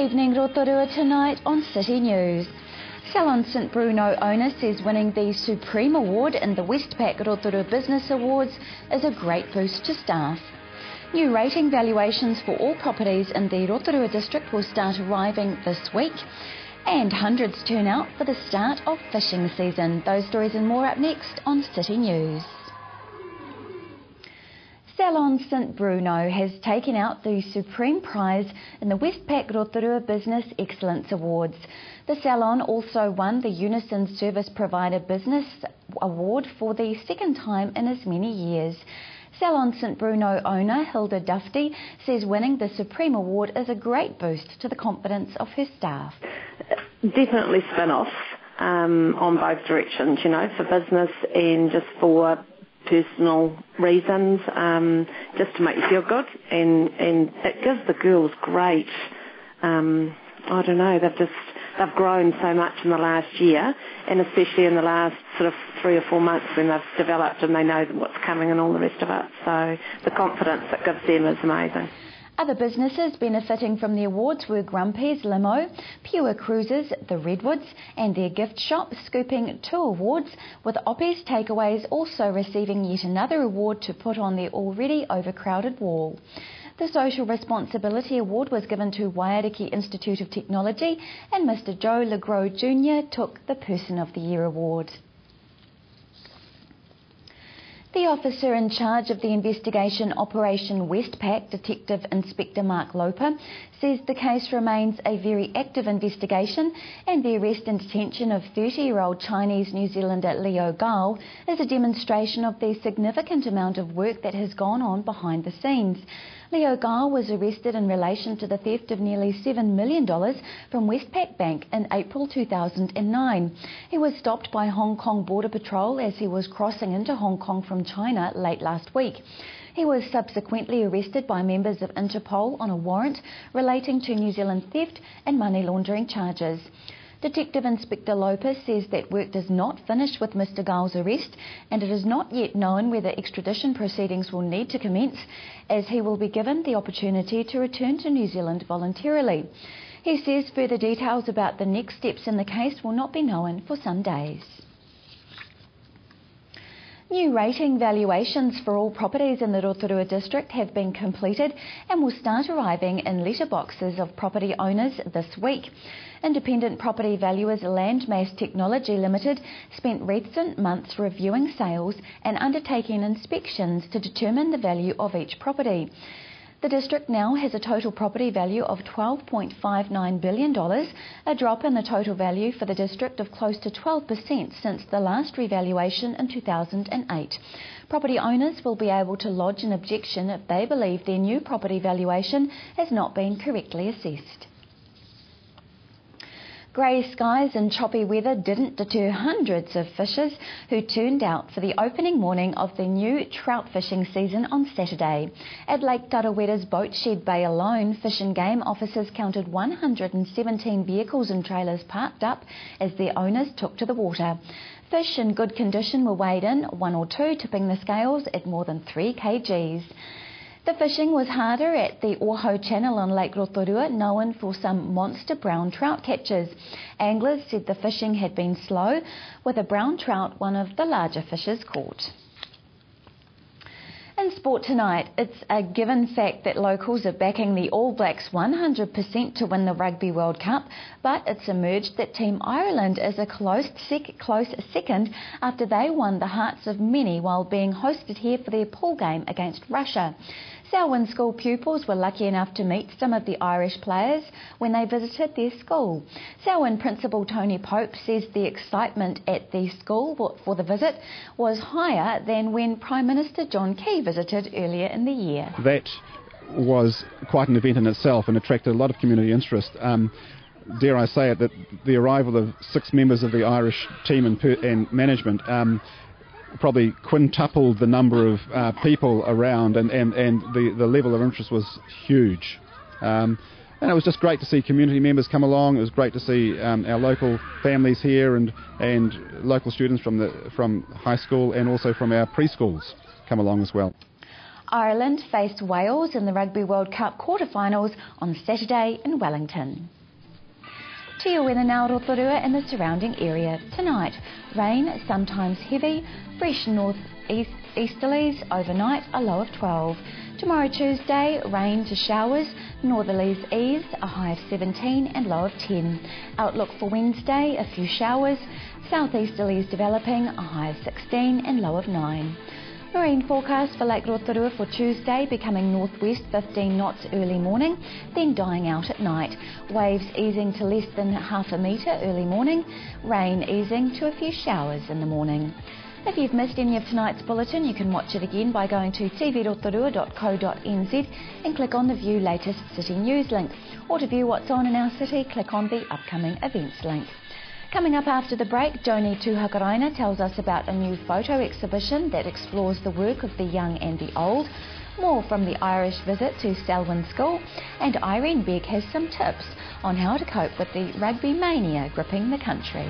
evening, Rotorua tonight on City News. Salon St Bruno owner says winning the Supreme Award in the Westpac Rotorua Business Awards is a great boost to staff. New rating valuations for all properties in the Rotorua district will start arriving this week, and hundreds turn out for the start of fishing season. Those stories and more up next on City News. Salon St Bruno has taken out the Supreme Prize in the Westpac Rotorua Business Excellence Awards. The salon also won the Unison Service Provider Business Award for the second time in as many years. Salon St Bruno owner Hilda Dufty says winning the Supreme Award is a great boost to the confidence of her staff. Definitely spin-offs on both directions, for business and just for personal reasons, just to make you feel good, and it gives the girls great, they've grown so much in the last year, and especially in the last sort of 3 or 4 months when they've developed and they know what's coming and all the rest of it, so the confidence it gives them is amazing. Other businesses benefiting from the awards were Grumpy's Limo, Pure Cruises, the Redwoods and their gift shop scooping 2 awards, with Oppie's Takeaways also receiving yet another award to put on their already overcrowded wall. The Social Responsibility Award was given to Waiariki Institute of Technology, and Mr Joe LeGros Jr. took the Person of the Year award. The officer in charge of the investigation Operation Westpac, Detective Inspector Mark Loper, says the case remains a very active investigation, and the arrest and detention of 30-year-old Chinese New Zealander Leo Gao is a demonstration of the significant amount of work that has gone on behind the scenes. Leo Gao was arrested in relation to the theft of nearly $7 million from Westpac Bank in April 2009. He was stopped by Hong Kong Border Patrol as he was crossing into Hong Kong from China late last week. He was subsequently arrested by members of Interpol on a warrant relating to New Zealand theft and money laundering charges. Detective Inspector Lopez says that work does not finish with Mr Gao's arrest, and it is not yet known whether extradition proceedings will need to commence, as he will be given the opportunity to return to New Zealand voluntarily. He says further details about the next steps in the case will not be known for some days. New rating valuations for all properties in the Rotorua district have been completed and will start arriving in letterboxes of property owners this week. Independent property valuers Landmass Technology Limited spent recent months reviewing sales and undertaking inspections to determine the value of each property. The district now has a total property value of $12.59 billion, a drop in the total value for the district of close to 12% since the last revaluation in 2008. Property owners will be able to lodge an objection if they believe their new property valuation has not been correctly assessed. Grey skies and choppy weather didn't deter hundreds of fishers who turned out for the opening morning of the new trout fishing season on Saturday. At Lake Tarawera's Boatshed Bay alone, Fish and Game officers counted 117 vehicles and trailers parked up as their owners took to the water. Fish in good condition were weighed in, 1 or 2 tipping the scales at more than 3 kgs. The fishing was harder at the Oho Channel on Lake Rotorua, known for some monster brown trout catches. Anglers said the fishing had been slow, with a brown trout one of the larger fishes caught. In sport tonight, it's a given fact that locals are backing the All Blacks 100% to win the Rugby World Cup, but it's emerged that Team Ireland is a close second after they won the hearts of many while being hosted here for their pool game against Russia. Selwyn school pupils were lucky enough to meet some of the Irish players when they visited their school. Selwyn Principal Tony Pope says the excitement at the school for the visit was higher than when Prime Minister John Key visited earlier in the year. That was quite an event in itself and attracted a lot of community interest. Dare I say it, that the arrival of 6 members of the Irish team and management probably quintupled the number of people around, and the level of interest was huge. And it was just great to see community members come along. It was great to see our local families here and local students from high school and also from our preschools come along as well. Ireland faced Wales in the Rugby World Cup quarter-finals on Saturday in Wellington. To your weather now, Rotorua and the surrounding area. Tonight, rain, sometimes heavy, fresh north-easterlies overnight, a low of 12. Tomorrow Tuesday, rain to showers, northerlies ease, a high of 17 and low of 10. Outlook for Wednesday, a few showers, southeasterlies developing, a high of 16 and low of 9. Marine forecast for Lake Rotorua for Tuesday, becoming northwest 15 knots early morning, then dying out at night. Waves easing to less than half a metre early morning, rain easing to a few showers in the morning. If you've missed any of tonight's bulletin, you can watch it again by going to tvrotorua.co.nz and click on the View Latest City News link. Or to view what's on in our city, click on the Upcoming Events link. Coming up after the break, Joni Tuhakaraina tells us about a new photo exhibition that explores the work of the young and the old. More from the Irish visit to Selwyn School, and Irene Begg has some tips on how to cope with the rugby mania gripping the country.